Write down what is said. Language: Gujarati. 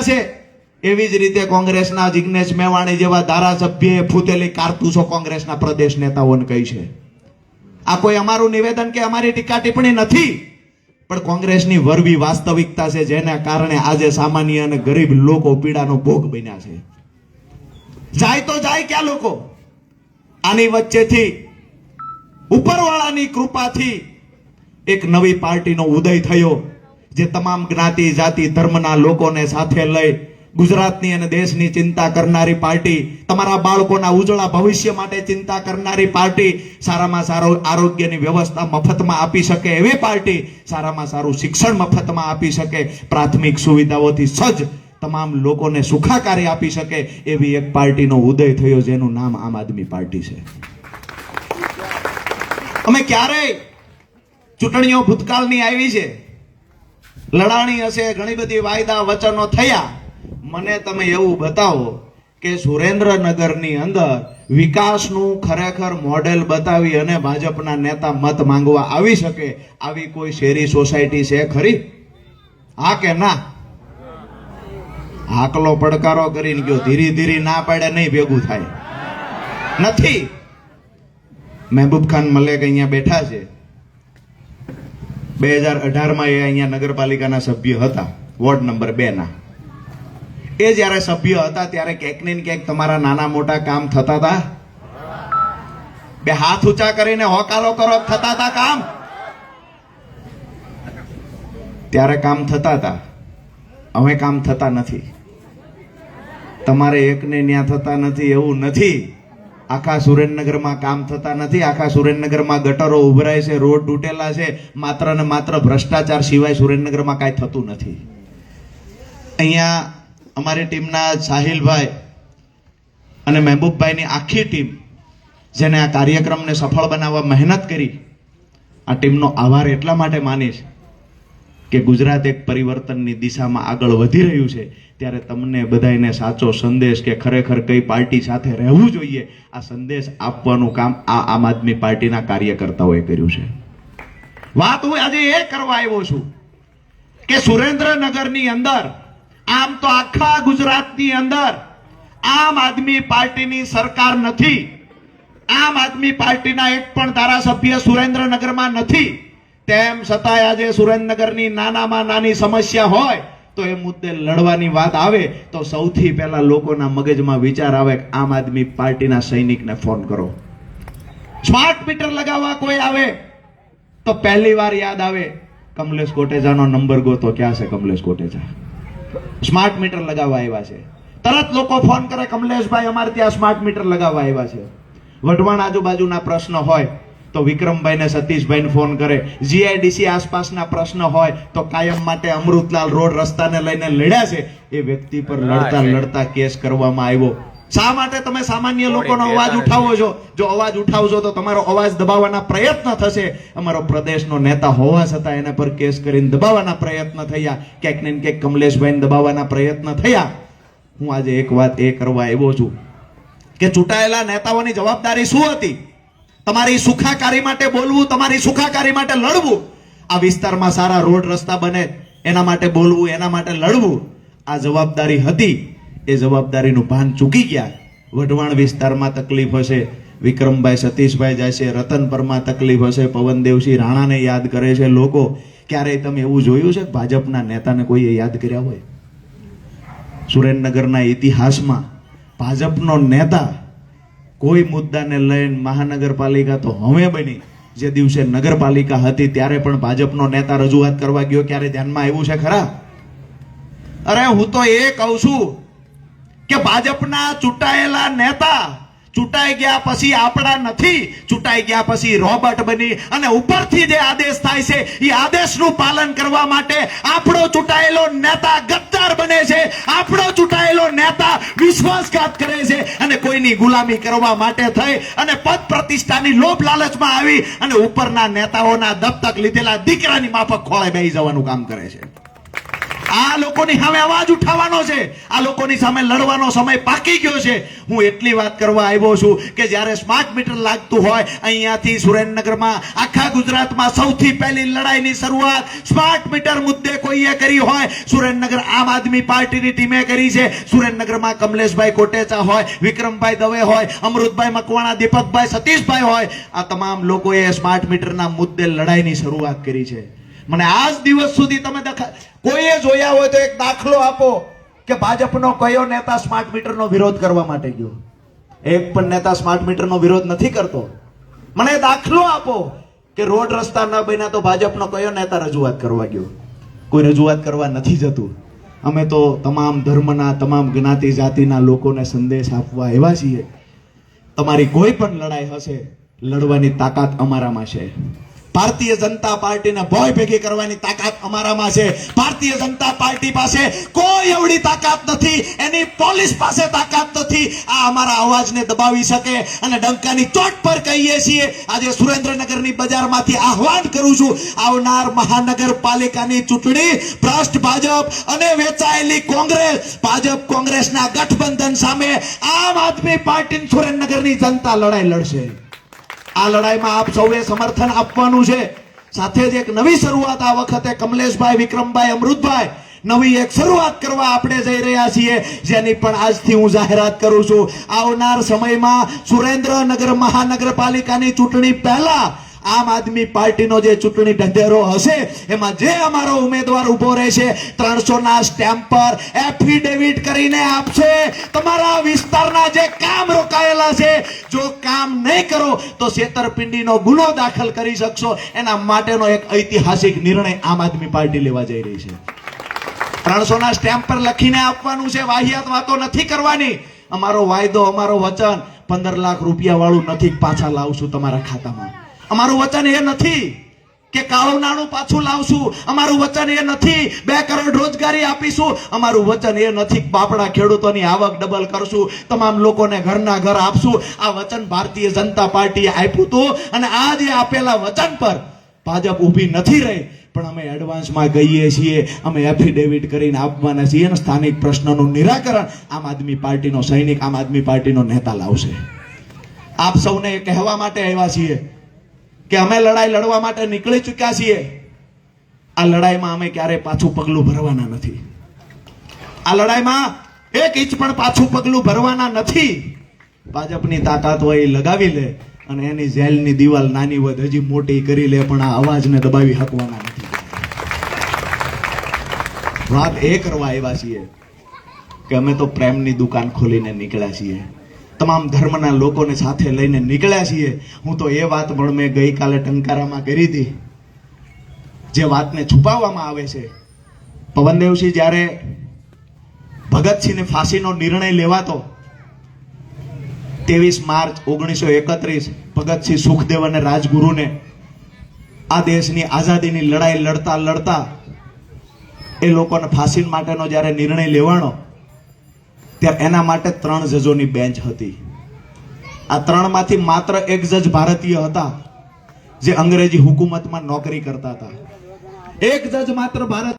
બન્યા છે, એવી જ રીતે કોંગ્રેસના જિગ્નેશ મેવાણી જેવા ધારાસભ્યએ ફૂટેલી કારતૂસો કોંગ્રેસના પ્રદેશ નેતાઓને કહી છે. આ કોઈ અમારું નિવેદન કે અમારી ટીકા ટિપ્પણી નથી, પણ કોંગ્રેસની વરવી વાસ્તવિકતા છે, જેના કારણે આજે સામાન્ય અને ગરીબ લોકો પીડાનો ભોગ બન્યા છે. જાય તો જાય ક્યાં લોકો? આની વચ્ચેથી ઉપરવાળાની કૃપાથી એક નવી પાર્ટીનો ઉદય થયો, જે તમામ જ્ઞાતિ જાતિ ધર્મના લોકોને સાથે લઈ ગુજરાતની અને દેશની ચિંતા કરનારી પાર્ટી, તમારા બાળકોના ઉજળા ભવિષ્ય માટે ચિંતા કરનારી પાર્ટી, સારામાં સારું આરોગ્યની વ્યવસ્થા મફતમાં આપી શકે એવી પાર્ટી, સારામાં સારું શિક્ષણ મફતમાં આપી શકે, પ્રાથમિક સુવિધાઓથી સજ્જ તમામ લોકોને સુખાકારી આપી શકે એવી એક પાર્ટીનો ઉદય થયો, જેનું નામ આમ આદમી પાર્ટી છે. અમે ક્યારેય ચૂંટણીઓ ભૂતકાળની આવી છે, લડાણી હશે, ઘણી બધી વાયદા વચનો થયા. મને તમે એવું બતાવો કે સુરેન્દ્રનગરની અંદર વિકાસનું ખરેખર મોડેલ બતાવી અને ભાજપના નેતા મત માંગવા આવી શકે આવી કોઈ શેરી સોસાયટી છે ખરી? હા કે ના? હાકલો પડકારો કરીને ગયો, ધીરે ધીરે ના પાડે નહીં ભેગું થાય નથી. મહેબૂબ ખાન મલેક અહીંયા બેઠા છે. 2018માં એ અહીંયા નગરપાલિકાના સભ્ય હતા, વોર્ડ નંબર 2 ના. એ જ્યારે સભ્ય હતા ત્યારે ક્યાંક ને ક્યાંક તમારા નાના મોટા કામ થતા હતા? બે હાથ ઊંચા કરીને હોકારો કરો, થતા હતા કામ? ત્યારે કામ થતા હતા, હવે કામ થતા નથી. તમારે એકને ન્યા થતા નથી એવું નથી, આખા સુરેન્દ્રનગરમાં કામ થતા નથી. આખા સુરેન્દ્રનગરમાં ગટરો ઉભરાય છે, રોડ તૂટેલા છે, માત્ર ને માત્ર ભ્રષ્ટાચાર સિવાય સુરેન્દ્રનગરમાં કાંઈ થતું નથી. અહીંયા અમારી ટીમના સાહિલભાઈ અને મહેબૂબભાઈની આખી ટીમ, જેને આ કાર્યક્રમને સફળ બનાવવા મહેનત કરી, આ ટીમનો આભાર એટલા માટે માનીશ કે ગુજરાત એક પરિવર્તનની દિશામાં આગળ વધી રહ્યું છે, ત્યારે તમને બધાને સાચો સંદેશ કે ખરેખર કઈ પાર્ટી સાથે રહેવું જોઈએ, આ સંદેશ આપવાનું કામ આ આમ આદમી પાર્ટીના કાર્યકર્તાઓએ કર્યું છે. વાત હું આજે એ કરવા આવ્યો છું કે સુરેન્દ્રનગરની અંદર, આમ તો આખા ગુજરાતની અંદર આમ આદમી પાર્ટીની સરકાર નથી. આમ આદમી પાર્ટીના એક પણ ધારાસભ્ય સુરેન્દ્રનગરમાં નથી. તેમ છતાંય આજે સુરેન્દ્રનગરની નાનામાં નાની સમસ્યા હોય તો એ મુદ્દે લડવાની વાત આવે તો સૌથી પહેલા લોકોના મગજમાં વિચાર આવે કે આમ આદમી પાર્ટીના સૈનિકને ફોન કરો. સ્માર્ટ મીટર લગાવવા કોઈ આવે તો પહેલી વાર યાદ આવે કમલેશ કોટેચાનો નંબર ગોતો, ક્યાં છે કમલેશ કોટેચા? સ્માર્ટ મીટર લગાવવા આવ્યા છે, તરત લોકો ફોન કરે, કમલેશભાઈ અમારે ત્યાં સ્માર્ટ મીટર લગાવવા આવ્યા છે. વઢવાણ આજુબાજુના પ્રશ્ન હોય તો વિક્રમભાઈ ને સતીશભાઈ ફોન કરે. જીઆઈડીસી આસપાસના પ્રશ્ન હોય તો કાયમ માટે અમૃતલાલ રોડ રસ્તાને લઈને લડ્યા છે, એ વ્યક્તિ પર લડતા લડતા કેસ કરવામાં આવ્યો. શા માટે તમે સામાન્ય લોકોનો અવાજ ઉઠાવો છો? જો અવાજ ઉઠાવશો તો તમારો અવાજ દબાવવાના પ્રયત્ન થશે. અમારો પ્રદેશનો નેતા હોવા છતાં એના પર કેસ કરીને દબાવવાના પ્રયત્ન થયા, ક્યાંક ને ક્યાંક કમલેશભાઈને દબાવવાના પ્રયત્ન થયા. હું આજે એક વાત એ કરવા આવ્યો છું કે ચૂંટાયેલા નેતાઓની જવાબદારી શું હતી? તમારી સુખાકારી માટે બોલવું, તમારી સુખાકારી માટે લડવું, આ વિસ્તારમાં સારા રોડ રસ્તા બને એના માટે બોલવું, એના માટે લડવું, આ જવાબદારી હતી. એ જવાબદારીનું ભાન ચૂકી ગયા. વઢવાણ વિસ્તારમાં તકલીફ હશે, વિક્રમભાઈ સતીશભાઈ જાય છે, રતનપરમાં તકલીફ હશે, પવનદેવસિંહ રાણાને યાદ કરે છે લોકો. ક્યારેય તમે એવું જોયું છે કે ભાજપના નેતાને કોઈએ યાદ કર્યા હોય? સુરેન્દ્રનગરના ઇતિહાસમાં ભાજપનો નેતા કોઈ મુદ્દાને લઈને, મહાનગરપાલિકા તો હવે બની, જે દિવસે નગરપાલિકા હતી ત્યારે પણ ભાજપનો નેતા રજૂઆત કરવા ગયો, ક્યારે ધ્યાનમાં આવ્યું છે ખરા? અરે હું તો એ કહું છું કે ભાજપના ચૂંટાયેલા નેતા ચૂંટાઈ ગયા પછી આપણા નથી, ચૂંટાઈ ગયા પછી રોબોટ બની અને ઉપરથી જે આદેશ થાય છે એ આદેશનું પાલન કરવા માટે આપણો ચૂંટાયેલો નેતા ગદ્દાર બને છે, આપણો ચૂંટાયેલો નેતા વિશ્વાસઘાત કરે છે અને કોઈની ગુલામી કરવા માટે થઈ અને પદ પ્રતિષ્ઠાની લોભ લાલચમાં આવી અને ઉપરના નેતાઓના દત્તક લીધેલા દીકરાની માફક ખોળે બેસી જવાનું કામ કરે છે. આ લોકોની સામે અવાજ ઉઠાવવાનો છે, આ લોકોની સામે લડવાનો સમય પાકી ગયો છે. હું એટલી વાત કરવા આવ્યો છું કે જ્યારે સ્માર્ટ મીટર લાગતું હોય, અહીંયાથી સુરેન્દ્રનગરમાં આખા ગુજરાતમાં સૌથી પહેલી લડાઈની શરૂઆત સ્માર્ટ મીટર મુદ્દે કોઈએ કરી હોય, સુરેન્દ્રનગર આમ આદમી પાર્ટીની ટીમે કરી છે. સુરેન્દ્રનગરમાં કમલેશભાઈ કોટેચા હોય, વિક્રમભાઈ દવે હોય, અમૃતભાઈ મકવાણા, દીપકભાઈ સતીશભાઈ હોય, આ તમામ લોકોએ સ્માર્ટ મીટરના મુદ્દે લડાઈની શરૂઆત કરી છે. મને આજ દિવસ સુધી તમે કોઈએ જોયા હોય તો એક દાખલો આપો કે ભાજપનો કયો નેતા સ્માર્ટ મીટરનો વિરોધ કરવા માટે ગયો? એક પણ નેતા સ્માર્ટ મીટરનો વિરોધ નથી કરતો. મને દાખલો આપો કે રોડ રસ્તા ન બન્યા તો ભાજપનો કયો નેતા રજૂઆત કરવા ગયો? કોઈ રજૂઆત કરવા નથી જતું. અમે તો તમામ ધર્મના, તમામ જ્ઞાતિ જાતિના લોકોને સંદેશ આપવા આવ્યા છીએ. તમારી કોઈ પણ લડાઈ હશે, લડવાની તાકાત અમારામાં છે. ભારતીય જનતા પાર્ટીને ભોય ભેગી કરવાની તાકાત અમારામાં છે. ભારતીય જનતા પાર્ટી પાસે કોઈ એવડી તાકાત નથી, એની પોલીસ પાસે તાકાત નથી આ અમારા અવાજને દબાવી શકે. અને ડંકાની ચોટ પર કહીએ છીએ. આજે સુરેન્દ્રનગરની બજારમાંથી આહવાન કરું છું, આવનાર મહાનગરપાલિકાની ચૂંટણી ભ્રષ્ટ ભાજપ અને વેચાયેલી કોંગ્રેસ, ભાજપ કોંગ્રેસના ગઠબંધન સામે આમ આદમી પાર્ટી સુરેન્દ્રનગરની જનતા લડાઈ લડશે. આ લડાઈમાં આપ સૌએ સમર્થન આપવાનું છે. સાથે જ એક નવી શરૂઆત આ વખતે કમલેશભાઈ, વિક્રમભાઈ, અમૃતભાઈ નવી એક શરૂઆત કરવા આપણે જઈ રહ્યા છીએ, જેની પણ આજથી હું જાહેરાત કરું છું. આવનાર સમયમાં સુરેન્દ્રનગર મહાનગરપાલિકાની ચૂંટણી પહેલા આમ આદમી પાર્ટીનો જે ચૂંટણી ઢંઢેરો હશે, એમાં જે અમારો ઉમેદવાર ઉભો રહેશે 300 ના સ્ટેમ્પ પર એફિડેવિટ કરીને આપશે. તમારા વિસ્તારના જે કામ રોકાયેલા છે, જો કામ નહીં કરો તો છેતરપિંડીનો ગુનો દાખલ કરી શકશો. એના માટેનો એક ઐતિહાસિક નિર્ણય આમ આદમી પાર્ટી લેવા જઈ રહી છે. 300 ના સ્ટેમ્પ પર લખીને આપવાનું છે. વાહિયાત વાતો નથી કરવાની. અમારો વાયદો, અમારો વચન 15 લાખ રૂપિયા વાળું નથી, પાછા લાવશું તમારા ખાતામાં. અમારું વચન એ નથી કે કાળું નાણું પાછું લાવશું. અમારું વચન એ નથી 2 કરોડ રોજગારી આપીશું. અમારું વચન એ નથી બાપડા ખેડૂતોની આવક ડબલ કરશું, તમામ લોકોને ઘરના ઘર આપશું. આ વચન ભારતીય જનતા પાર્ટીએ આપ્યું હતું અને આજે આપેલા વચન પર ભાજપ ઊભી નથી રહી. પણ અમે એડવાન્સમાં ગઈએ છીએ, અમે એફિડેવિટ કરીને આપવાના છીએ અને સ્થાનિક પ્રશ્નોનું નિરાકરણ આમ આદમી પાર્ટીનો સૈનિક, આમ આદમી પાર્ટીનો નેતા લાવશે. આપ સૌને કહેવા માટે આવ્યા છીએ કે અમે લડાઈ લડવા માટે નીકળી ચૂક્યા છીએ. આ લડાઈમાં અમે ક્યારે પાછું પગલું ભરવાના નથી. આ લડાઈમાં એક ઇંચ પણ પાછું પગલું ભરવાના નથી. ભાજપની તાકાત હોય એ લગાવી લે અને એની જેલની દિવાલ નાની હોય હજી મોટી કરી લે, પણ આ અવાજને દબાવી શકવાના નથી. વાત એ કરવા આવ્યા છીએ કે અમે તો પ્રેમની દુકાન ખોલીને નીકળ્યા છીએ. તમામ ધર્મના લોકોને સાથે લઈને નીકળ્યા છીએ. હું તો એ વાત પણ મેં ગઈકાલે ટંકારામાં કરી હતી, જે વાતને છુપાવવામાં આવે છે. પવનદેવસિંહ જ્યારે ભગતસિંહને ફાંસીનો નિર્ણય લેવાતો 23 માર્ચ 1931 ભગતસિંહ, સુખદેવ અને રાજગુરુને આ દેશની આઝાદીની લડાઈ લડતા લડતા એ લોકોને ફાંસી માટેનો જ્યારે નિર્ણય લેવાનો, ત્યારે એના માટે 3 જજોની બેન્ચ હતી. આ 3 માંથી માત્ર 1 જજ ભારતીય હતા, જે અંગ્રેજી હુકુમતમાં નોકરી કરતા હતા. 1 જજ માત્ર ભારત